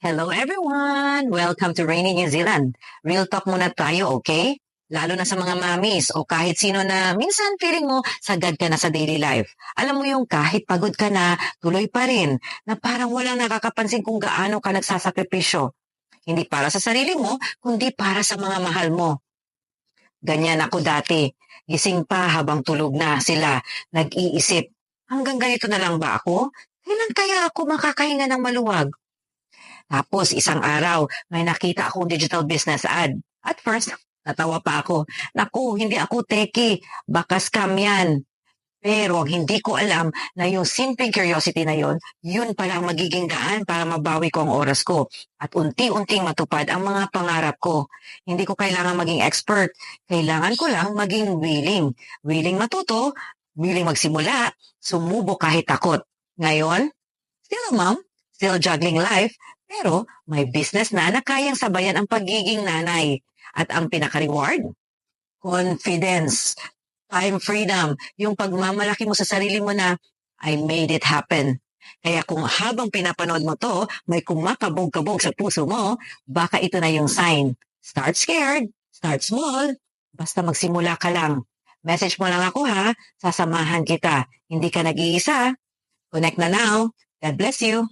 Hello everyone! Welcome to Rainy New Zealand. Real talk muna tayo, okay? Lalo na sa mga mamis o kahit sino na minsan feeling mo sagad ka na sa daily life. Alam mo yung kahit pagod ka na, tuloy pa rin, na parang walang nakakapansin kung gaano ka nagsasakripisyo. Hindi para sa sarili mo, kundi para sa mga mahal mo. Ganyan ako dati. Gising pa habang tulog na sila. Nag-iisip, hanggang ganito na lang ba ako? Kailan kaya ako makakahinga ng maluwag? Tapos isang araw, may nakita akong digital business ad. At first, natawa pa ako. Naku, hindi ako techie. Baka scam yan. Pero hindi ko alam na yung simpleng curiosity na yun palang magiging daan para mabawi ko ang oras ko at unti-unting matupad ang mga pangarap ko. Hindi ko kailangan maging expert. Kailangan ko lang maging willing. Willing matuto, willing magsimula, sumubo kahit takot. Ngayon, still a mom, still juggling life, pero may business na kayang sabayan ang pagiging nanay. At ang pinaka-reward? Confidence, time freedom, yung pagmamalaki mo sa sarili mo na, I made it happen. Kaya kung habang pinapanood mo to, may kumakabog-kabog sa puso mo, baka ito na yung sign. Start scared, start small, basta magsimula ka lang. Message mo lang ako ha, sasamahan kita. Hindi ka nag-iisa. Connect na now. God bless you.